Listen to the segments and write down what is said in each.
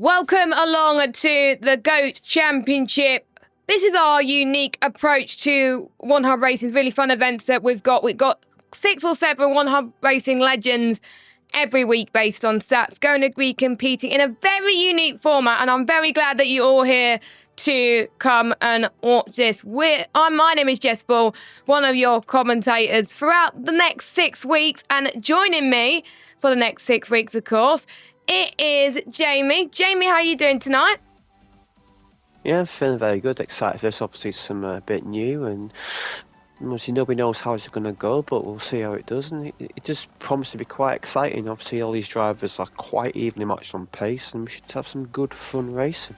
Welcome along to the GOAT Championship. This is our unique approach to One Hub Racing's really fun events that we've got. We've got 6 or 7 One Hub Racing legends every week based on stats going to be competing in a very unique format, and I'm very glad that you're all here to come and watch this. My name is Jess Ball, one of your commentators throughout the next 6 weeks, and joining me for the next 6 weeks, of course, it is Jamie. Jamie, how are you doing tonight? Yeah, I'm feeling very good, excited for this. Obviously, some a bit new, and obviously nobody knows how it's going to go, but we'll see how it does. And it just promised to be quite exciting. Obviously, all these drivers are quite evenly matched on pace, and we should have some good fun racing.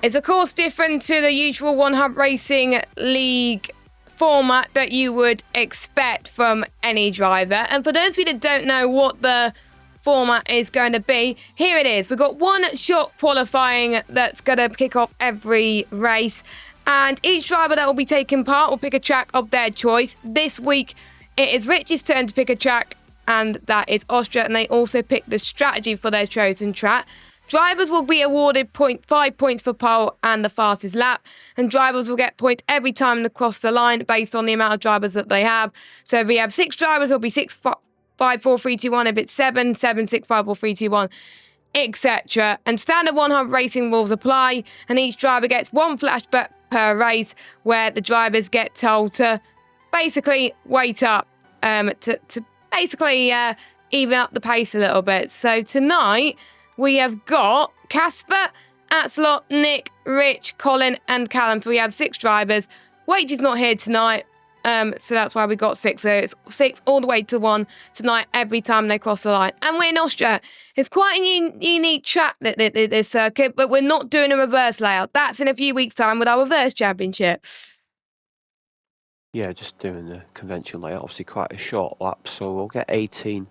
It's of course different to the usual One Hub Racing League format that you would expect from any driver. And for those of you that don't know what the format is going to be, here it is. We've got one shot qualifying that's going to kick off every race, and each driver that will be taking part will pick a track of their choice. This week it is Rich's turn to pick a track, and that is Austria, and they also pick the strategy for their chosen track. Drivers will be awarded 5 points for pole and the fastest lap, and drivers will get points every time they cross the line based on the amount of drivers that they have. So if we have 6 drivers, it'll be 6, 5, 4, 3, 2, 1. If it's 7, 7, 6, 5, 4, 3, 2, 1, etc. And standard One Hub Racing rules apply, and each driver gets 1 flashback per race, where the drivers get told to basically wait up, to basically even up the pace a little bit. So tonight we have got Casper, Atslot, Nick, Rich, Colin, and Callum. So we have 6 drivers. Wait is not here tonight. So that's why we got 6. So it's 6 all the way to 1 tonight every time they cross the line. And we're in Austria. It's quite a unique track, this circuit, but we're not doing a reverse layout. That's in a few weeks' time with our reverse championship. Yeah, just doing the conventional layout. Obviously, quite a short lap, so we'll get 18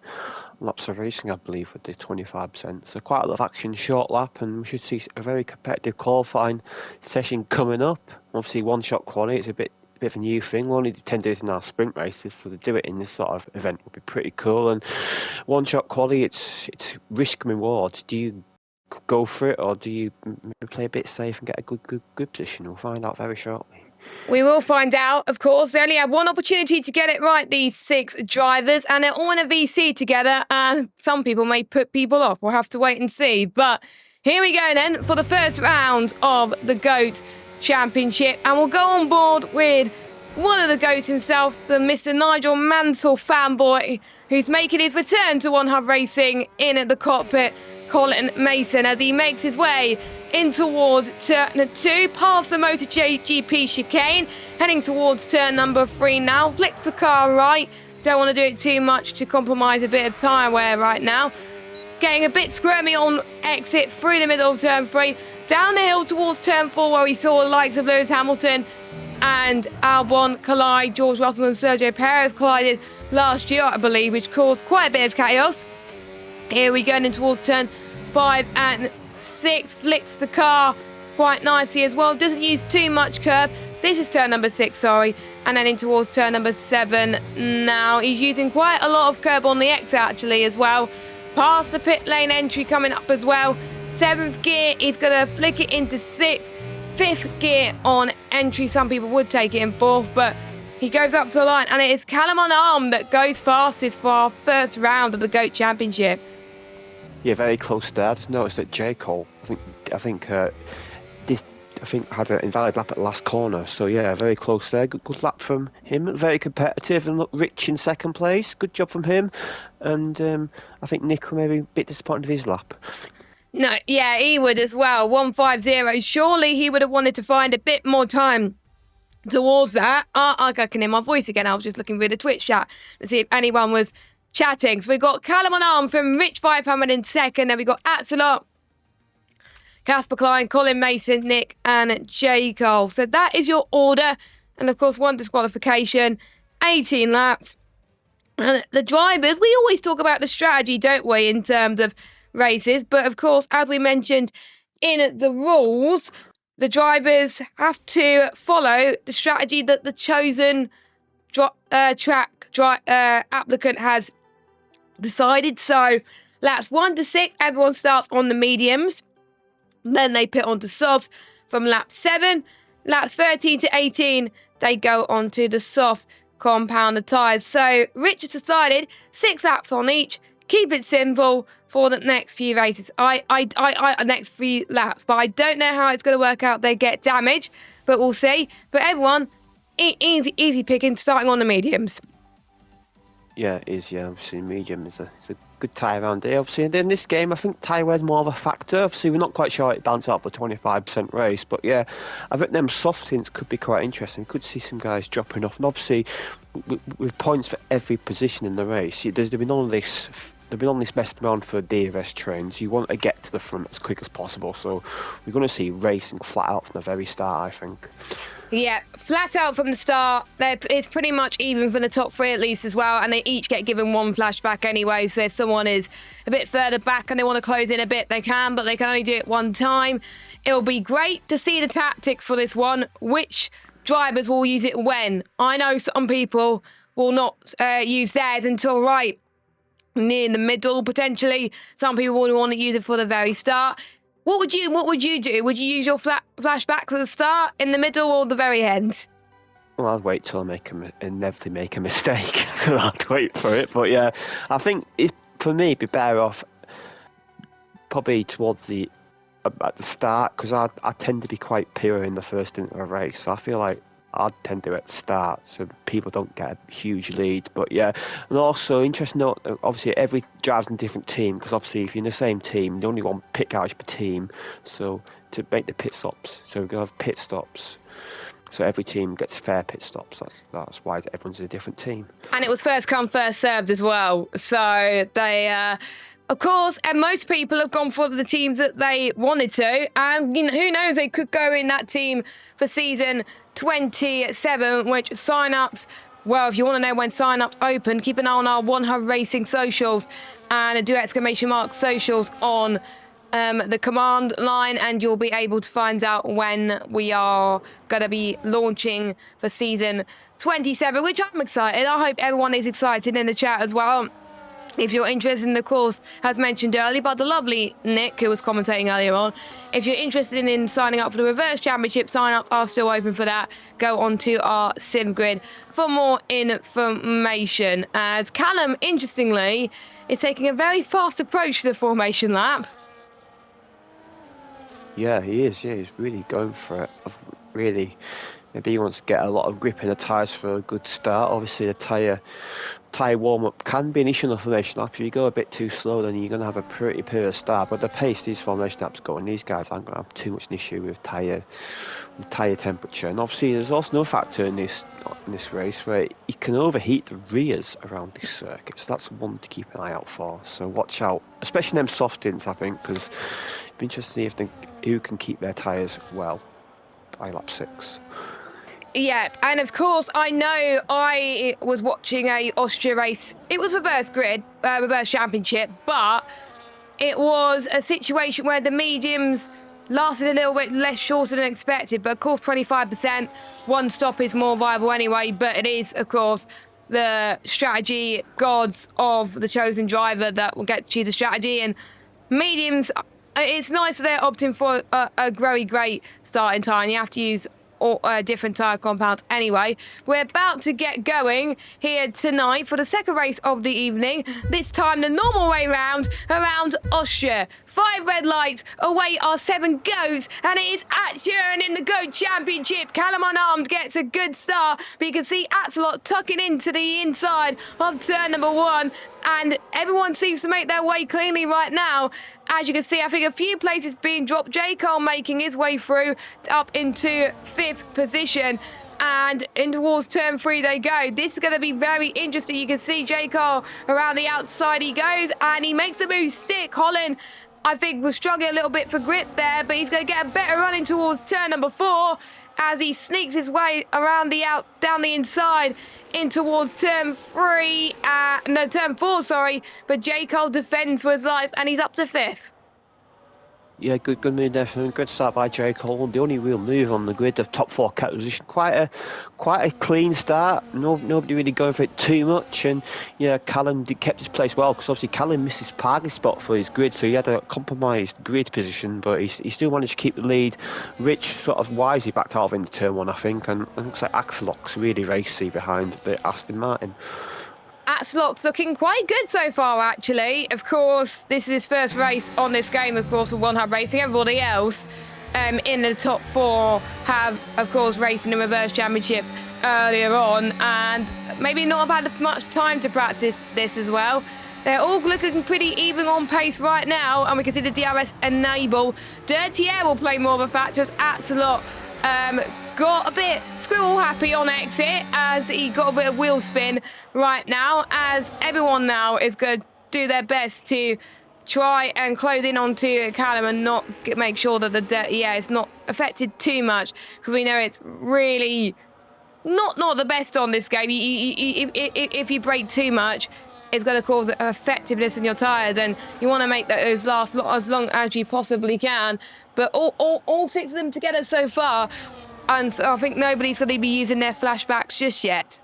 laps of racing, I believe, with the 25%. So quite a lot of action, short lap, and we should see a very competitive qualifying session coming up. Obviously, one-shot quality, it's a bit of a new thing. We only tend to do it in our sprint races, so to do it in this sort of event would be pretty cool. And one-shot quality, it's risk and reward. Do you go for it, or do you maybe play a bit safe and get a good position? We'll find out very shortly. We will find out, of course. They only have one opportunity to get it right, these 6 drivers, and they're all in a VC together, and some people may put people off. We'll have to wait and see. But here we go then for the first round of the GOAT Championship, and we'll go on board with one of the GOATs himself, the Mr. Nigel Mansell fanboy, who's making his return to One Hub Racing in the cockpit, Colin Mason, as he makes his way in towards turn 2, past the MotoGP chicane, heading towards turn number 3 now. Flicks the car right, don't want to do it too much to compromise a bit of tyre wear right now. Getting a bit squirmy on exit through the middle of turn 3, down the hill towards turn 4, where we saw the likes of Lewis Hamilton and Albon collide. George Russell and Sergio Perez collided last year, I believe, which caused quite a bit of chaos. Here we go in towards turn 5 and 6, flicks the car quite nicely as well, doesn't use too much curb. This is turn number 6, sorry, and then in towards turn number 7 now. He's using quite a lot of curb on the exit actually as well. Past the pit lane entry coming up as well. 7th gear, he's going to flick it into 6th. 5th gear on entry, some people would take it in 4th, but he goes up to the line, and it is Callum on arm that goes fastest for our first round of the GOAT Championship. Yeah, very close there. I just noticed that J. Cole, I think had an invalid lap at the last corner. So yeah, very close there. Good lap from him. Very competitive, and look, Rich in 2nd place. Good job from him. And I think Nick maybe a bit disappointed with his lap. No, yeah, he would as well. 150. Surely he would have wanted to find a bit more time towards that. I can hear my voice again. I was just looking through the Twitch chat to see if anyone was chatting. So we got Callum on arm from Rich Fivehammer in 2nd. Then we got Atsalot, Casper Klein, Colin Mason, Nick, and J. Cole. So that is your order. And of course, 1 disqualification, 18 laps. And the drivers, we always talk about the strategy, don't we, in terms of races? But of course, as we mentioned in the rules, the drivers have to follow the strategy that the chosen track applicant has decided. So laps 1 to 6, everyone starts on the mediums. Then they pit onto softs from lap 7. Laps 13 to 18, they go onto the soft compounder tyres. So Rich has decided 6 laps on each. Keep it simple for the next few races. Next few laps. But I don't know how it's going to work out. They get damage, but we'll see. But everyone, easy picking, starting on the mediums. Yeah, it is. Yeah, obviously medium is a good tyre around here. Obviously, and in this game, I think tyre wear is more of a factor. Obviously, we're not quite sure it bounce up a 25% race, but yeah, I think them soft tints could be quite interesting. Could see some guys dropping off, and obviously, with points for every position in the race, there'll be none of this. There'll be none of this messing around for DRS trains. You want to get to the front as quick as possible, so we're going to see racing flat out from the very start, I think. Yeah, flat out from the start. It's pretty much even for the top 3 at least as well, and they each get given 1 flashback anyway, so if someone is a bit further back and they want to close in a bit, they can, but they can only do it 1 time. It'll be great to see the tactics for this one, which drivers will use it when. I know some people will not use theirs until right near the middle, potentially. Some people will want to use it for the very start. What would you do? Would you use your flashbacks at the start, in the middle, or the very end? Well, I'd wait till I inevitably make a mistake, so I'd wait for it. But yeah, I think for me, it'd be better off probably towards at the start, because I tend to be quite pure in the first into a race. So I feel like I'd tend to at the start, so people don't get a huge lead. But yeah, and also interesting note, obviously every driver's in a different team, because obviously if you're in the same team, you only want pit garage per team. So to make the pit stops, so we're gonna have pit stops. So every team gets fair pit stops. That's why everyone's in a different team. And it was first come, first served as well. So they, of course, and most people have gone for the teams that they wanted to. And who knows, they could go in that team for season 27, which sign-ups, well, if you want to know when sign-ups open, keep an eye on our One Hub Racing socials and do ! Socials on the command line, and you'll be able to find out when we are going to be launching for season 27, which I'm excited. I hope everyone is excited in the chat as well. If you're interested in the course, as mentioned earlier by the lovely Nick, who was commentating earlier on, if you're interested in signing up for the Reverse Championship, sign-ups are still open for that. Go on to our sim grid for more information. As Callum, interestingly, is taking a very fast approach to the formation lap. Yeah, he is. Yeah, he's really going for it. Really, maybe he wants to get a lot of grip in the tyres for a good start. Obviously, the tyre warm-up can be an issue in the formation lap. If you go a bit too slow, then you're going to have a pretty poor start. But the pace these formation laps go, and these guys aren't going to have too much an issue with tyre temperature. And obviously, there's also no factor in this race where you can overheat the rears around this circuit. So that's one to keep an eye out for. So watch out, especially them softins, I think, because it'd be interesting to see who can keep their tyres well by lap 6. Yeah, and of course, I know I was watching a Austria race. It was reverse championship, but it was a situation where the mediums lasted a little bit less shorter than expected. But of course, 25%, 1 stop is more viable anyway. But it is, of course, the strategy gods of the chosen driver that will get to choose a strategy. And mediums, it's nice that they're opting for a very great starting time. You have to use different tyre compounds anyway. We're about to get going here tonight for the second race of the evening. This time the normal way round around Austria. 5 red lights await our 7 goats, and it is Action in the Goat Championship. Callum Unarmed gets a good start, but you can see Axelot tucking into the inside of turn number 1, and everyone seems to make their way cleanly right now. As you can see, I think a few places being dropped. J. Cole making his way through up into 5th position. And in towards turn 3 they go. This is going to be very interesting. You can see J. Cole around the outside he goes, and he makes a move stick. Holland, I think, was struggling a little bit for grip there, but he's going to get a better run in towards turn number 4 as he sneaks his way around down the inside in towards turn 4, sorry. But J. Cole defends for his life, and he's up to 5th. Yeah, good move there from him. Good start by Jake Cole. The only real move on the grid, the top four kept position. Quite a clean start. Nobody really going for it too much. And yeah, Callum kept his place well because obviously Callum missed his parking spot for his grid, so he had a compromised grid position, but he still managed to keep the lead. Rich sort of wisely backed out of into turn one, I think, and it looks like Axelot's really racy behind the Aston Martin. Axelot's looking quite good so far, actually. Of course, this is his first race on this game, of course, with One Hub Racing. Everybody else in the top four have, of course, raced in the Reverse Championship earlier on, and maybe not have had much time to practice this as well. They're all looking pretty even on pace right now, and we can see the DRS enable. Dirty Air will play more of a factor as Axelot got a bit squirrel happy on exit as he got a bit of wheel spin right now, as everyone now is going to do their best to try and close in onto Callum and not make sure that the Dirty Air is not affected too much, because we know it's really not the best on this game. If you brake too much, it's going to cause effectiveness in your tyres, and you want to make those last as long as you possibly can. But all six of them together so far, and so I think nobody's going to be using their flashbacks just yet.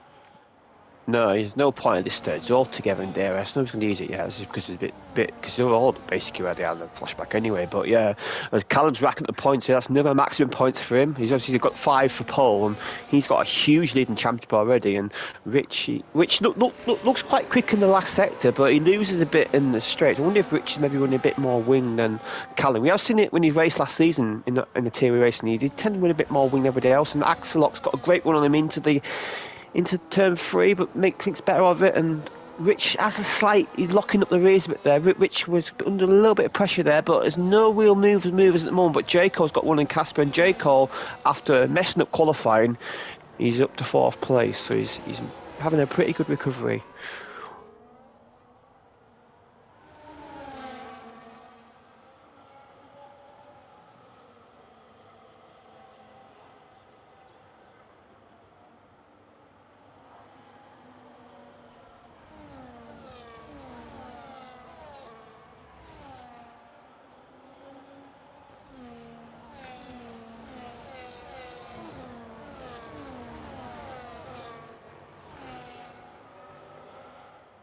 No, there's no point at this stage. They're all together in DRS. Nobody's going to use it yet. It's just because it's a bit because they're all basically where they are in the flashback anyway. But yeah, as Callum's racking up the points here, that's another maximum points for him. He's obviously got 5 for pole, and he's got a huge lead in championship already. And Rich looks quite quick in the last sector, but he loses a bit in the straight. I wonder if Rich is maybe running a bit more wing than Callum. We have seen it when he raced last season in the Theory racing. He did tend to run a bit more wing than everybody else, and Axelot's got a great run on him into turn 3, but makes things better of it. And Rich has he's locking up the rears a bit there. Rich was under a little bit of pressure there, but there's no real movers at the moment. But J. Cole's got one in Casper, and J. Cole, after messing up qualifying, he's up to 4th place, so he's having a pretty good recovery.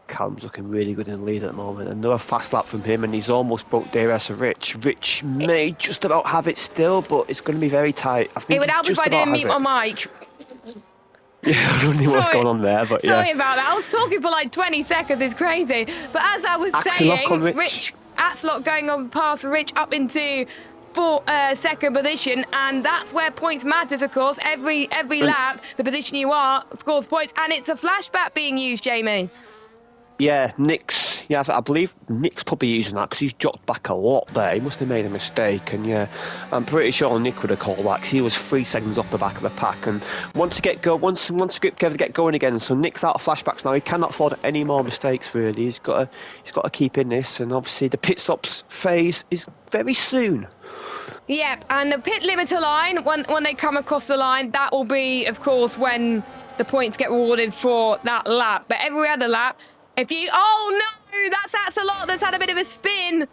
Callum's looking really good in the lead at the moment. Another fast lap from him, and he's almost broke DRS of Rich. Rich may just about have it still, but it's going to be very tight. I think It would help if I didn't mute my mic. Yeah, I don't know what's going on there, but sorry about that. I was talking for like 20 seconds. It's crazy. But as I was saying, Axelot going on past Rich up into 2nd position, and that's where points matters, of course. Every lap, the position you are scores points, and it's a flashback being used, Jamie. Yeah, Nick's. Yeah, I believe Nick's probably using that because he's dropped back a lot there. He must have made a mistake, and yeah, I'm pretty sure Nick would have called that because he was 3 seconds off the back of the pack. And once Grip get going again, so Nick's out of flashbacks now. He cannot afford any more mistakes. Really, he's got to keep in this, and obviously the pit stops phase is very soon. Yep, and the pit limiter line, when they come across the line, that will be, of course, when the points get rewarded for that lap. But every other lap, oh no, that's Axelot that's had a bit of a spin.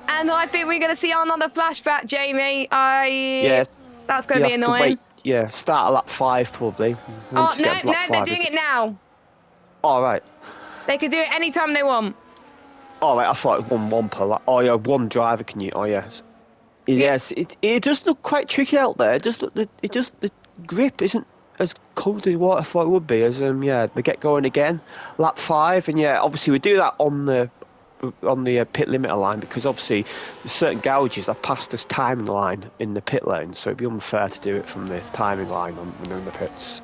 And I think we're going to see another flashback, Jamie. Yeah. That's going to be annoying. Yeah, start at lap 5 probably. No, they're doing it now. All right. They can do it anytime they want. All right, I thought it was one per lap. Oh yeah, one driver can you? Oh yes. Yes, it does look quite tricky out there. The grip isn't as cold as what I thought it would be. As they get going again, lap 5, and yeah, obviously we do that on the pit limiter line because obviously there's certain gouges that pass this timing line in the pit lane, so it'd be unfair to do it from the timing line on the pits.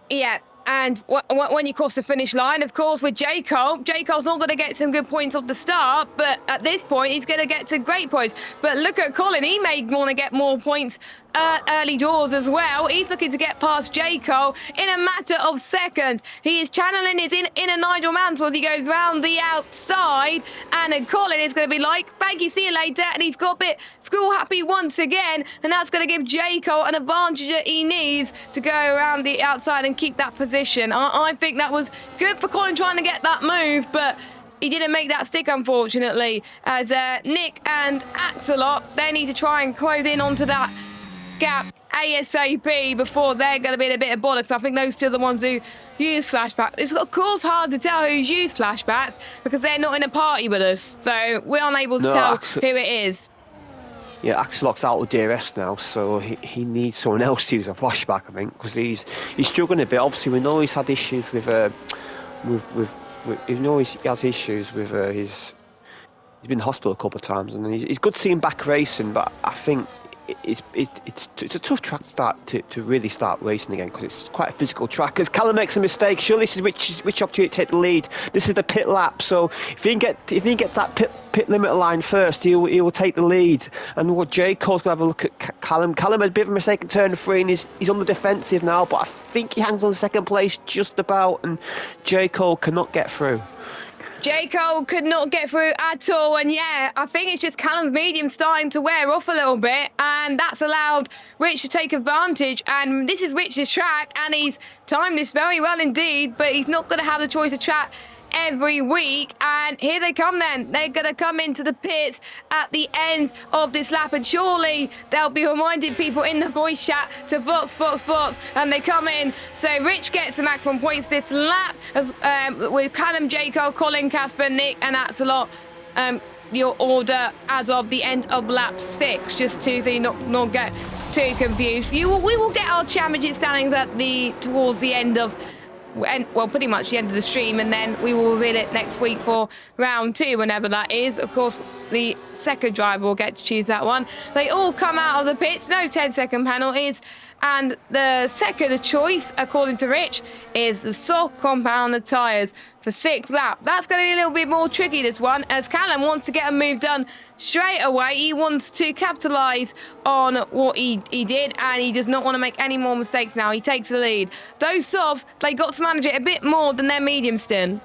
Yeah. And when you cross the finish line, of course, with J. Cole's not going to get some good points off the start, but at this point, he's going to get some great points. But look at Colin. He may want to get more points early doors as well. He's looking to get past J. Cole in a matter of seconds. He is channeling his inner Nigel Mansell as he goes round the outside. And Colin is going to be like, thank you, see you later. And he's got a bit school happy once again. And that's going to give J. Cole an advantage that he needs to go around the outside and keep that position. I think that was good for Colin trying to get that move, but he didn't make that stick, unfortunately, as Nick and Axelot, they need to try and close in onto that gap ASAP before they're going to be in a bit of bollocks. I think those two are the ones who use flashbacks. It's of course hard to tell who's used flashbacks because they're not in a party with us, so we're unable to tell who it is. Yeah, Axelot's out of DRS now, so he needs someone else to use a flashback, I think, because he's struggling a bit. Obviously, we know he's had issues with he knows he has issues with he's been in hospital a couple of times, and he's good seeing back racing, but I think it's a tough track to start to really start racing again because it's quite a physical track. As Callum makes a mistake, surely this is which opportunity to take the lead. This is the pit lap, so if he can get that pit limit line first, he will take the lead. And what J. Cole's gonna have a look at Callum. Callum had a bit of a mistake in turn 3, and he's on the defensive now, but I think he hangs on second place just about, and J. Cole cannot get through. J. Cole could not get through at all, and yeah, I think it's just Callum's medium starting to wear off a little bit, and that's allowed Rich to take advantage, and this is Rich's track, and he's timed this very well indeed, but he's not going to have the choice of track every week, and here they come then. They're going to come into the pits at the end of this lap, and surely they'll be reminding people in the voice chat to box, and they come in. So Rich gets the maximum points this lap, as with Callum, J. Cole, Colin, Casper, Nick, and Axelot. Your order as of the end of lap 6, just to so you not get too confused. We will get our championship standings towards the end of. Well, pretty much the end of the stream, and then we will reveal it next week for round 2, whenever that is. Of course, the second driver will get to choose that one. They all come out of the pits, no 10-second penalties, and the second choice, according to Rich, is the soft compound tyres for 6th lap. That's going to be a little bit more tricky, this one, as Callum wants to get a move done straight away. He wants to capitalise on what he did, and he does not want to make any more mistakes now. He takes the lead. Those softs, they got to manage it a bit more than their medium stint.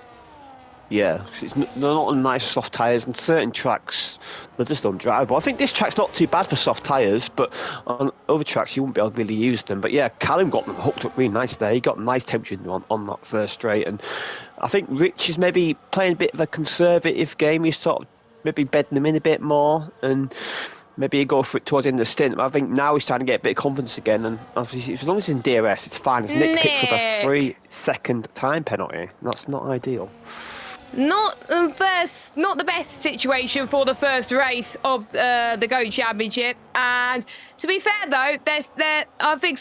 Yeah, they're not on nice soft tyres, and certain tracks, they're just undrivable. I think this track's not too bad for soft tyres, but on other tracks you wouldn't be able to really use them. But yeah, Callum got them hooked up really nice there. He got nice temperature on that first straight, and I think Rich is maybe playing a bit of a conservative game. He's sort of maybe bedding them in a bit more, and maybe he'll go for it towards the end of the stint. But I think now he's trying to get a bit of confidence again, and obviously as long as he's in DRS, it's fine. If Nick picks up a 3-second time penalty, that's not ideal. Not the best situation for the first race of the GOAT Championship. And to be fair, though, I think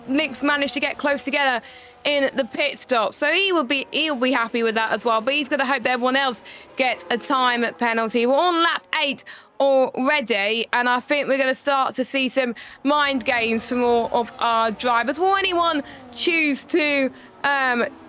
Nick's managed to get close together in the pit stop, so he'll be happy with that as well. But he's going to hope that everyone else gets a time penalty. We're on lap 8 already, and I think we're going to start to see some mind games from all of our drivers. Will anyone choose to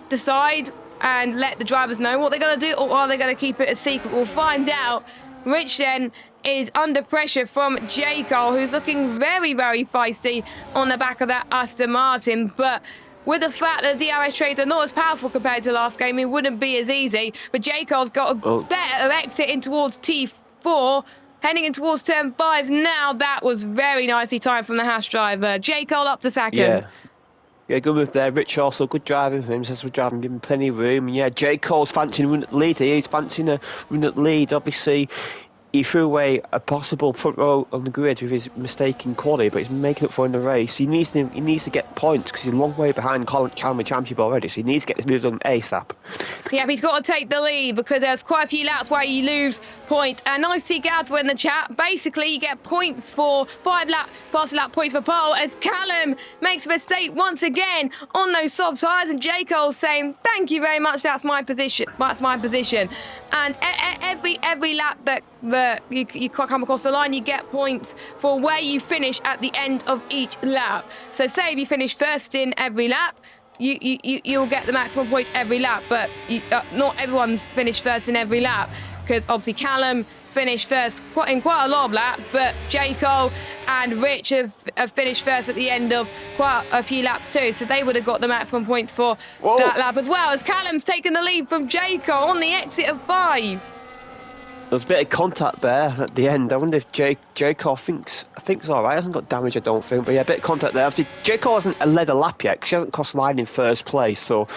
decide and let the drivers know what they're going to do, or are they going to keep it a secret? We'll find out. Rich then is under pressure from J. Cole, who's looking very, very feisty on the back of that Aston Martin, but with the fact that the DRS trades are not as powerful compared to last game, it wouldn't be as easy. But J. Cole's got a better exit in towards T4, heading in towards turn 5 now. That was very nicely timed from the Haas driver. J. Cole up to second. Yeah, good move there. Rich also good driving for him. Says we're driving, giving plenty of room. And yeah, J. Cole's fancying a run at the lead. He's fancying a run at the lead. Obviously, he threw away a possible front row on the grid with his mistake in quali, but he's making up for in the race. He needs to get points because he's a long way behind Colin Championship already. So he needs to get this move done ASAP. Yeah, he's got to take the lead because there's quite a few laps where you lose points. And I see Gazwa in the chat. Basically, you get points for 5 lap points for pole as Callum makes a mistake once again on those soft tyres, and J. Cole saying, "Thank you very much. That's my position. That's my position." And every lap that you come across the line, you get points for where you finish at the end of each lap. So say if you finish first in every lap, you'll get the maximum points every lap, but not everyone's finished first in every lap, because obviously Callum finished first in quite a lot of laps, but J. Cole and Rich have finished first at the end of quite a few laps too, so they would have got the maximum points for that lap as well, as Callum's taken the lead from J. Cole on the exit of 5. was a bit of contact there at the end. I wonder if Jaco thinks all right. Hasn't got damage, I don't think. But yeah, a bit of contact there. Obviously, Jaco hasn't led a lap yet because she hasn't crossed line in first place, so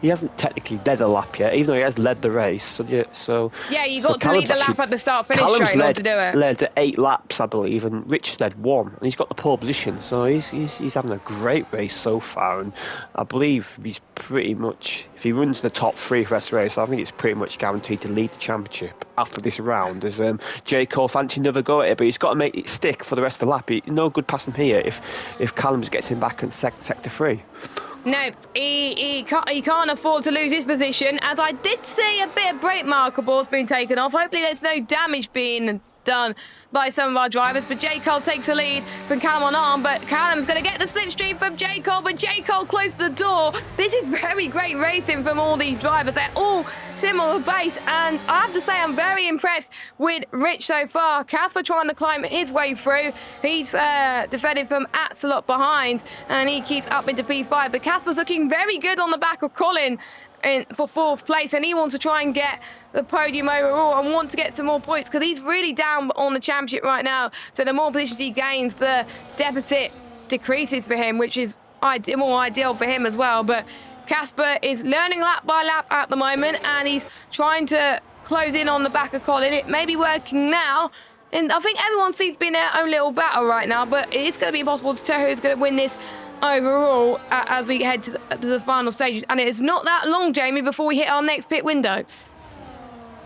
he hasn't technically led a lap yet, even though he has led the race. So yeah, you got to lead the lap at the start finish straight in order to do it. Led 8 laps, I believe, and Rich led 1, and he's got the pole position. So he's having a great race so far, and I believe he's pretty much, if he runs the top 3 for this race, I think it's pretty much guaranteed to lead the championship after this round. As Jaco fancy another go at it, but he's got to make it stick for the rest of the lap. No good passing here if Callums gets him back in sector 3. No, he can't afford to lose his position. As I did see a bit of brake marker boards being taken off. Hopefully there's no damage being done by some of our drivers, but J. Cole takes a lead from Callum on arm, but Callum's going to get the slipstream from J. Cole, but J. Cole closed the door. This is very great racing from all these drivers. They're all similar pace, and I have to say I'm very impressed with Rich so far. Casper trying to climb his way through. He's defended from Axelot behind, and he keeps up into P5, but Casper's looking very good on the back of Colin for 4th place, and he wants to try and get the podium overall and want to get some more points because he's really down on the championship right now. So the more positions he gains, the deficit decreases for him, which is more ideal for him as well. But Casper is learning lap by lap at the moment, and he's trying to close in on the back of Colin. It may be working now, and I think everyone seems to be in their own little battle right now, but it is going to be impossible to tell who's going to win this overall as we head to the final stages. And it is not that long, Jamie, before we hit our next pit window.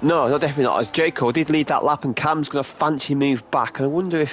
No, definitely not. As Jaco did lead that lap, and Cam's going to fancy move back. And I wonder,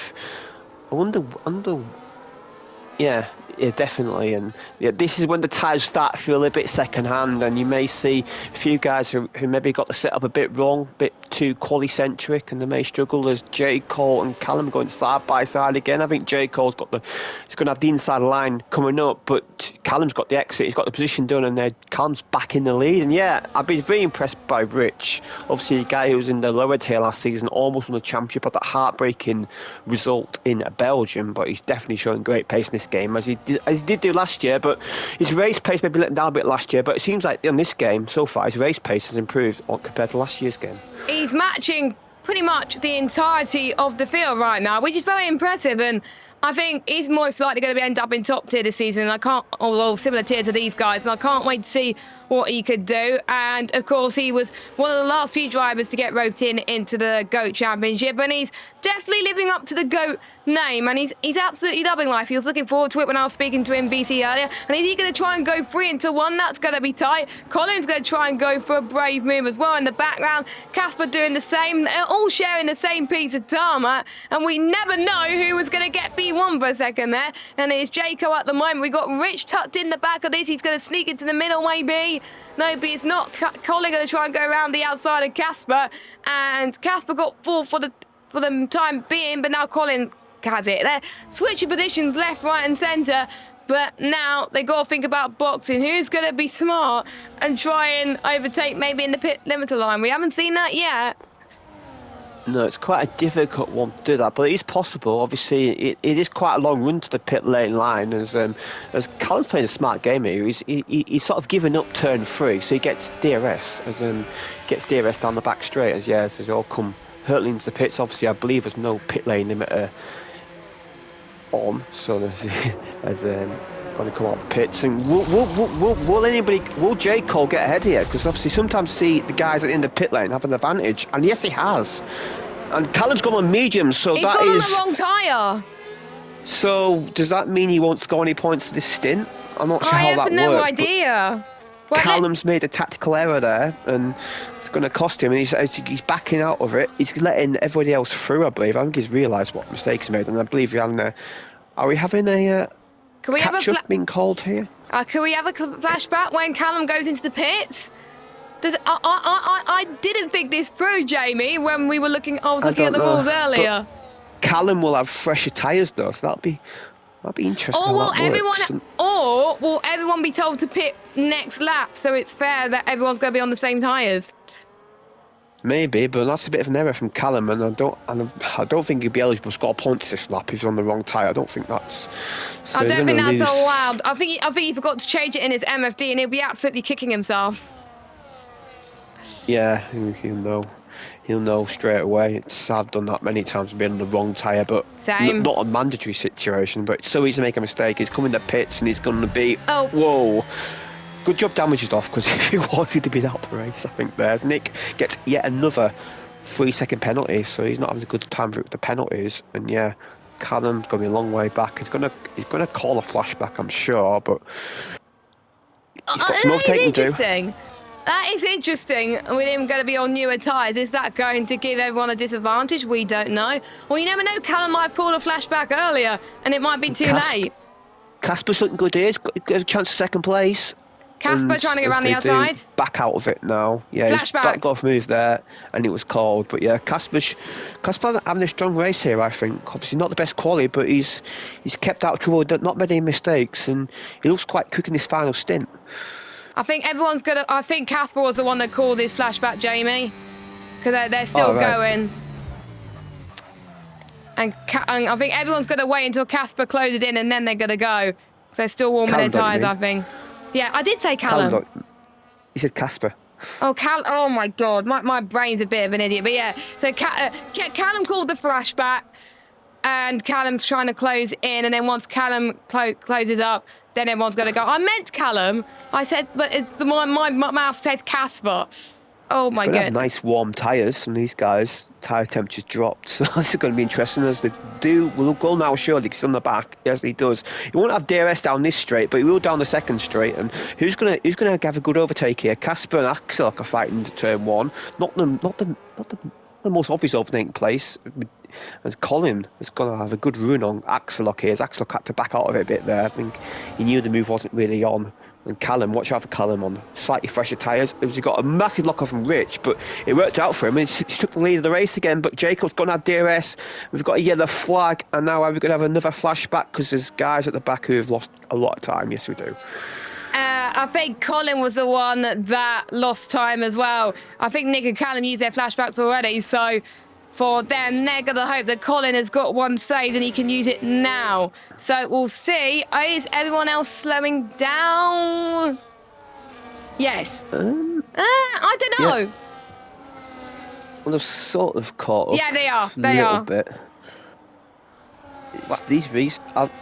yeah, definitely. And yeah, this is when the tyres start to feel a bit second-hand, and you may see a few guys who maybe got the setup a bit wrong, a bit too quali-centric, and they may struggle as J. Cole and Callum going side by side again. I think J. Cole's he's going to have the inside line coming up, but Callum's got the exit, he's got the position done, and Callum's back in the lead. And yeah, I've been very impressed by Rich. Obviously, a guy who was in the lower tier last season, almost won the championship, had that heartbreaking result in Belgium, but he's definitely showing great pace in this game, as he did do last year. But his race pace maybe let him down a bit last year, but it seems like in this game so far his race pace has improved compared to last year's game. He's matching pretty much the entirety of the field right now, which is very impressive, and I think he's most likely going to end up in top tier this season. And although similar tier to these guys, and I can't wait to see what he could do. And of course, he was one of the last few drivers to get roped into the GOAT Championship, and he's definitely living up to the GOAT name, and he's absolutely loving life. He was looking forward to it when I was speaking to him VC earlier. And is he going to try and go 3 into 1? That's going to be tight. Colin's going to try and go for a brave move as well in the background. Casper doing the same. They're all sharing the same piece of tarmac, and we never know who was going to get B1 for a second there. And it's Jaco at the moment. We got Rich tucked in the back of this. He's going to sneak into the middle maybe. No, but it's not. Colin going to try and go around the outside of Casper, and Casper got 4 for the time being, but now Colin has it. They're switching positions left, right and centre, but now they got to think about boxing. Who's going to be smart and try and overtake maybe in the pit limiter line? We haven't seen that yet. No, it's quite a difficult one to do that, but it is possible. Obviously, it is quite a long run to the pit lane line, as Callum's playing a smart game here. He's sort of given up turn 3, so he gets DRS, gets DRS down the back straight, as they all come hurtling into the pits. Obviously, I believe there's no pit lane limiter on, so there's going to come out the pits. And will J. Cole get ahead here? Because obviously sometimes see the guys in the pit lane have an advantage, and yes, he has. And Callum's gone on medium, so he's gone on the wrong tyre. So does that mean he won't score any points for this stint? I'm not sure how that works. I have no idea. Callum's made a tactical error there, and it's going to cost him, and he's backing out of it. He's letting everybody else through, I believe. I think he's realised what mistakes he made, and I believe are we having a catch-up being called here? Can we have a flashback when Callum goes into the pits? I didn't think this through, Jamie, when we were looking. I was looking at the rules earlier. But Callum will have fresher tyres though, so that'll be interesting. Or will everyone be told to pit next lap, so it's fair that everyone's going to be on the same tyres? Maybe, but that's a bit of an error from Callum, and I don't think he'll be eligible to score points this lap if he's on the wrong tyre. I don't think that's. So I don't think that's allowed. I think he forgot to change it in his MFD, and he'll be absolutely kicking himself. Yeah, he'll know straight away. I've done that many times, been on the wrong tyre, but Same. not a mandatory situation. But it's so easy to make a mistake. He's coming to pits and he's going to be. Oh. Whoa. Good job damages off, because if he was, he'd have been out the race, I think. There, Nick gets yet another 3-second penalty, so he's not having a good time with the penalties. And yeah, Callum's going to be a long way back. He's going to call a flashback, I'm sure, but he's got some overtaking to do. That is interesting. With him going to be on newer tyres, is that going to give everyone a disadvantage? We don't know. Well, you never know. Callum might have called a flashback earlier, and it might be too late. Casper's looking good here. He's got a chance of second place. Casper trying to get around the outside. Back out of it now. Yeah, he's backed off move there, and it was called. But yeah, Casper's having a strong race here, I think. Obviously not the best quality, but he's kept out of trouble, not many mistakes, and he looks quite quick in this final stint. I think I think Casper was the one that called his flashback, Jamie, because they're still going. And I think everyone's going to wait until Casper closes in, and then they're going to go, because they're still warming their tyres, I think. Yeah, I did say Callum. You said Casper. Oh, oh my God, my brain's a bit of an idiot. But yeah, so Callum called the flashback, and Callum's trying to close in, and then once Callum closes up, then everyone's going to go. I meant Callum. I said, but my mouth said Casper. Oh my God. Nice warm tyres from these guys. Tyre temperatures dropped, so this is going to be interesting as they do. We'll go now surely, because he's on the back. Yes, he does. He won't have DRS down this straight, but he will down the second straight. And who's going to have a good overtake here? Casper and Axel are fighting into turn one. Not the most obvious opening place. As Colin has got to have a good run on Axel here. As Axel had to back out of it a bit there. I think he knew the move wasn't really on. And Callum, watch out for Callum on slightly fresher tyres. He got a massive lock off from Rich, but it worked out for him. He took the lead of the race again, but Jacob's going to have DRS. We've got a yellow flag, and now are we going to have another flashback? Because there's guys at the back who have lost a lot of time. Yes, we do. I think Colin was the one that lost time as well. I think Nick and Callum used their flashbacks already, so for them, they're going to hope that Colin has got one saved and he can use it now. So we'll see. Is everyone else slowing down? Yes. I don't know. Yeah. Well, they've sort of caught up. Yeah, they are. They are. A little bit.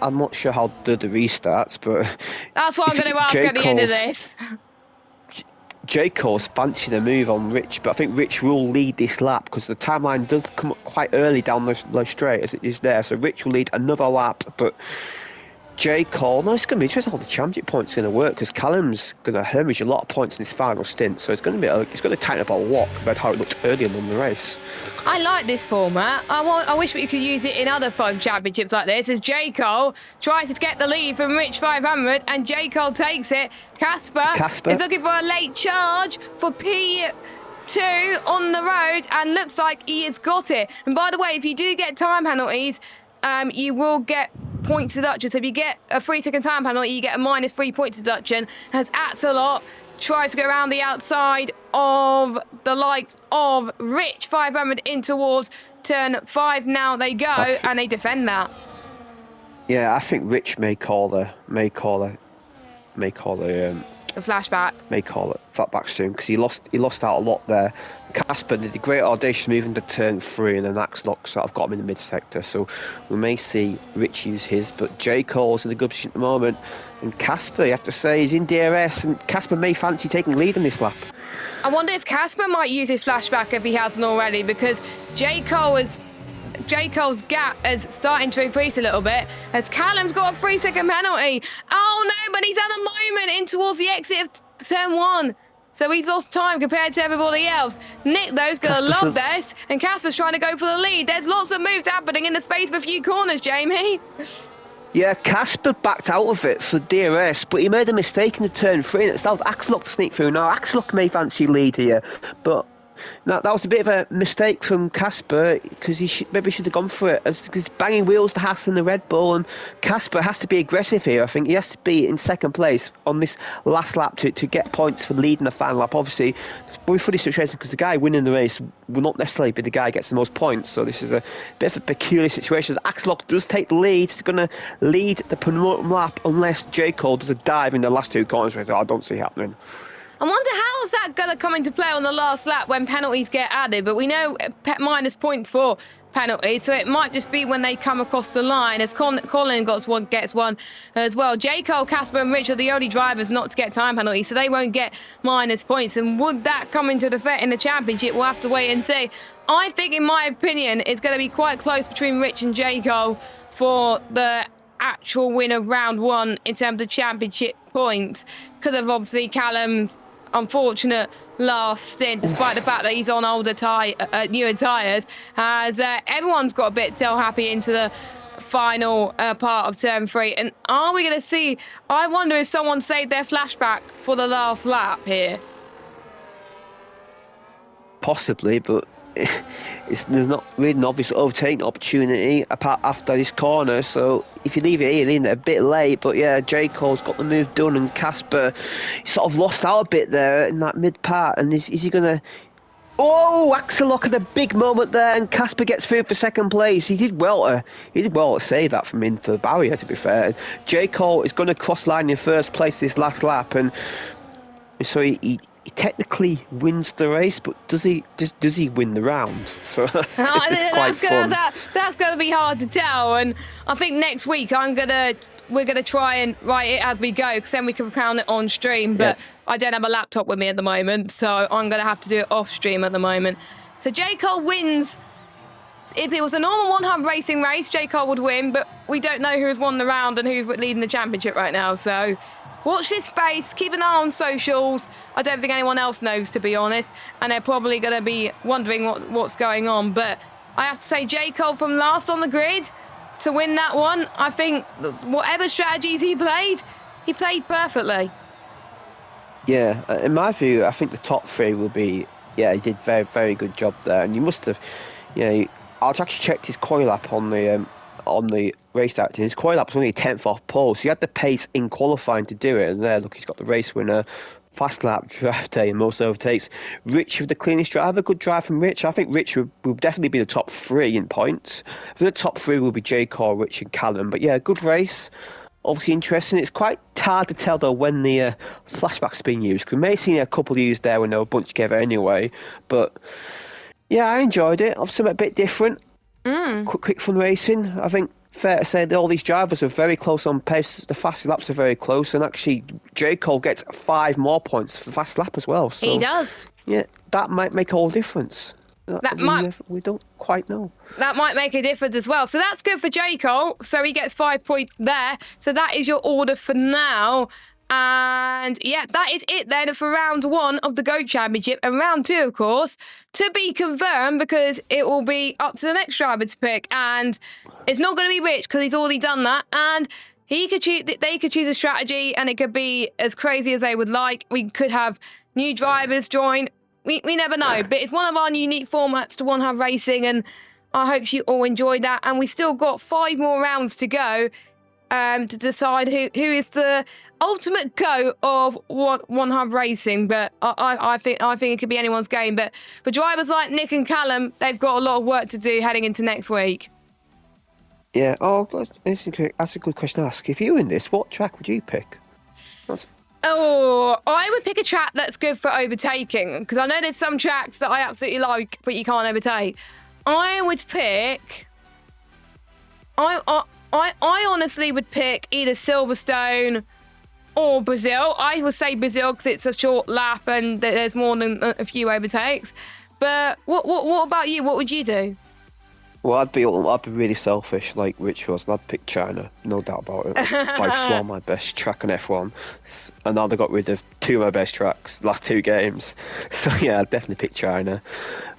I'm not sure how the restarts, but that's what I'm going to ask at the end of this. Jacob's fancying a move on Rich, but I think Rich will lead this lap because the timeline does come up quite early down the straight as it is there. So Rich will lead another lap, but Jacob, no, it's going to be interesting how the championship points going to work because Callum's going to hemorrhage a lot of points in this final stint. So it's going to tighten up a lot compared to how it looked earlier in the race. I like this format. I wish we could use it in other fun championships like this, as J. Cole tries to get the lead from Rich 500, and J. Cole takes it. Casper is looking for a late charge for P2 on the road, and looks like he has got it. And by the way, if you do get time penalties, you will get points deduction. So if you get a 3-second time penalty, you get a -3 points deduction. As Axelot tries to go around the outside of the likes of Rich 500 in towards turn 5. Now they go and they defend that. Yeah, I think Rich may call the flashback. May call it flashback soon because he lost out a lot there. Casper did a great audacious move into turn 3 and then Axelot sort of got him in the mid sector. So we may see Rich use his, but J. Cole's in a good position at the moment. And Casper, you have to say, is in DRS, and Casper may fancy taking lead in this lap. I wonder if Casper might use his flashback if he hasn't already, because J. Cole's gap is starting to increase a little bit as Callum's got a 3-second penalty. Oh no, but he's at the moment in towards the exit of turn 1. So he's lost time compared to everybody else. Nick, though, is going to love this, and Casper's trying to go for the lead. There's lots of moves happening in the space of a few corners, Jamie. Yeah, Casper backed out of it for DRS, but he made a mistake in the turn 3, and it's allowed Axelot to sneak through. Now, Axelot may fancy lead here, but that was a bit of a mistake from Casper because he maybe should have gone for it because banging wheels to Haas and the Red Bull, and Casper has to be aggressive here. I think he has to be in second place on this last lap to get points for leading the final lap. Obviously, it's a very funny situation because the guy winning the race will not necessarily be the guy who gets the most points, so this is a bit of a peculiar situation. Axelot does take the lead. He's going to lead the penultimate lap unless J. Cole does a dive in the last 2 corners, which I don't see happening. I wonder how's that going to come into play on the last lap when penalties get added. But we know minus points for penalties, so it might just be when they come across the line, as Colin gets one as well. J. Cole, Casper and Rich are the only drivers not to get time penalties, so they won't get minus points. And would that come into effect in the championship? We'll have to wait and see. I think, in my opinion, it's going to be quite close between Rich and J. Cole for the actual win of round 1 in terms of championship points, because of obviously Callum's unfortunate last stint, despite the fact that he's on newer tyres, as everyone's got a bit so happy into the final part of turn 3. And are we going to see, I wonder if someone saved their flashback for the last lap here? Possibly, but there's not really an obvious overtaking opportunity apart after this corner, so if you leave it here, leaving it a bit late. But yeah, J. Cole's got the move done, and Casper sort of lost out a bit there in that mid part. And is he gonna? Oh, Axel lock at a big moment there, and Casper gets through for second place. He did well to save that from into the barrier, to be fair. J. Cole is going to cross line in first place this last lap, and so he technically wins the race, but does he win the round? So that's gonna be hard to tell. And I think next week we're gonna try and write it as we go, because then we can count it on stream. But yeah, I don't have a laptop with me at the moment, so I'm gonna have to do it off stream at the moment. So J. Cole wins. If it was a normal 100 racing race, J. Cole would win, but we don't know who's won the round and who's leading the championship right now. So watch this space, keep an eye on socials. I don't think anyone else knows, to be honest, and they're probably going to be wondering what's going on. But I have to say, J. Cole from last on the grid to win that one. I think whatever strategies he played perfectly. Yeah, in my view, I think the top 3 will be, he did very, very good job there. And you must have, I've actually checked his coil lap on the race director. His coil lap was only 10th off pole, so he had the pace in qualifying to do it. And there, look, he's got the race winner, fast lap, draft day, and most overtakes. Rich with the cleanest driver, good drive from Rich. I think Rich will definitely be the top 3 in points. I think the top 3 will be J. Cole, Rich, and Callum. But yeah, good race. Obviously interesting. It's quite hard to tell though when the flashback's been used, because we may have seen a couple used there when they were bunched together anyway. But yeah, I enjoyed it. Obviously a bit different. Quick fun racing. I think fair to say that all these drivers are very close on pace. The fast laps are very close, and actually J. Cole gets 5 more points for the fast lap as well. So, he does. Yeah, that might make all difference. We don't quite know. That might make a difference as well. So that's good for J. Cole. So he gets 5 points there. So that is your order for now. And yeah, that is it then for round 1 of the GOAT Championship. And round 2, of course, to be confirmed, because it will be up to the next driver to pick. And it's not going to be Rich, because he's already done that. And they could choose a strategy, and it could be as crazy as they would like. We could have new drivers join. We never know. But it's one of our unique formats to 100 racing. And I hope you all enjoyed that. And we still got 5 more rounds to go to decide who is the ultimate GOAT of 100 racing. But I think it could be anyone's game. But for drivers like Nick and Callum, they've got a lot of work to do heading into next week. Yeah, that's a good question to ask. If you were in this, what track would you pick? I would pick a track that's good for overtaking, because I know there's some tracks that I absolutely like, but you can't overtake. I would pick. I honestly would pick either Silverstone or Brazil. I would say Brazil because it's a short lap and there's more than a few overtakes. But what about you? What would you do? Well, I'd be really selfish, like Rich was, and I'd pick China, no doubt about it. By far my best track on F1, and now they got rid of 2 of my best tracks last 2 games. So yeah, I'd definitely pick China.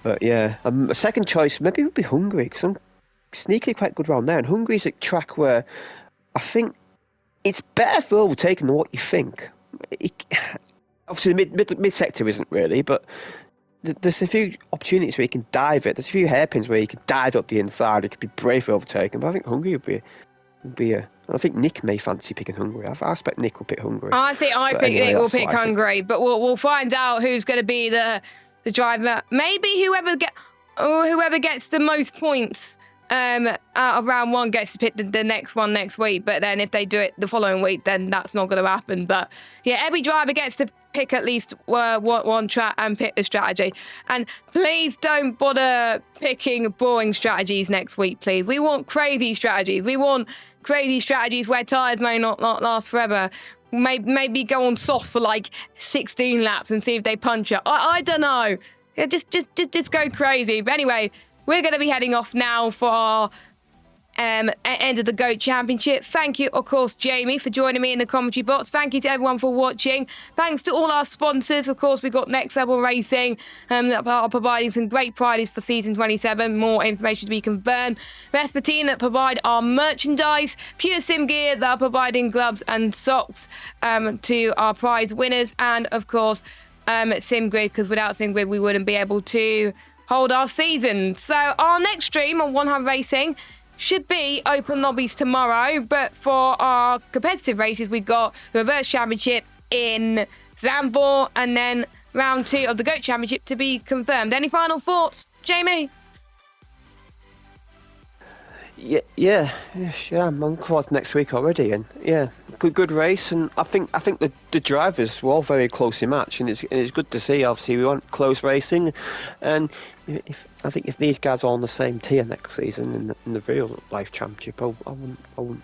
But yeah, a second choice maybe would be Hungary, because I'm sneakily quite good around there. And Hungary's a track where I think it's better for overtaking than what you think. Obviously, the mid sector isn't really, but there's a few opportunities where you can dive it. There's a few hairpins where you can dive up the inside. It could be brave for overtaking, but I think Hungary would be a. I think Nick may fancy picking Hungary. I expect Nick will pick Hungary. I think Nick will pick Hungary, but we'll find out who's going to be the driver. Maybe whoever gets the most points out of round 1 gets to pick the next one next week. But then if they do it the following week, then that's not going to happen. But yeah, every driver gets to pick at least one track and pick the strategy. And please don't bother picking boring strategies next week, please. We want crazy strategies. We want crazy strategies where tyres may not last forever. Maybe go on soft for like 16 laps and see if they punch it. I don't know. Yeah, just go crazy. But anyway, we're going to be heading off now for our end of the GOAT Championship. Thank you, of course, Jamie, for joining me in the commentary box. Thank you to everyone for watching. Thanks to all our sponsors. Of course, we've got Next Level Racing that are providing some great prizes for Season 27. More information to be confirmed. Vespertine that provide our merchandise. Pure Sim Gear that are providing gloves and socks to our prize winners. And, of course, SimGrid, because without SimGrid, we wouldn't be able to hold our season. So our next stream on 100 Racing should be open lobbies tomorrow, but for our competitive races, we've got the Reverse Championship in Zandvoort and then round 2 of the GOAT Championship to be confirmed. Any final thoughts, Jamie? Yeah, I'm on quad next week already, and yeah, good race, and I think the drivers were all very closely matched, and it's good to see. Obviously, we want close racing, and I think if these guys are on the same tier next season in the real life championship, I wouldn't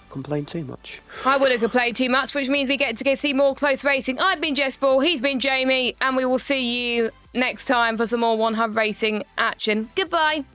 complain too much. I wouldn't complain too much, which means we get to see more close racing. I've been Jess Ball, he's been Jamie, and we will see you next time for some more 100 Racing action. Goodbye.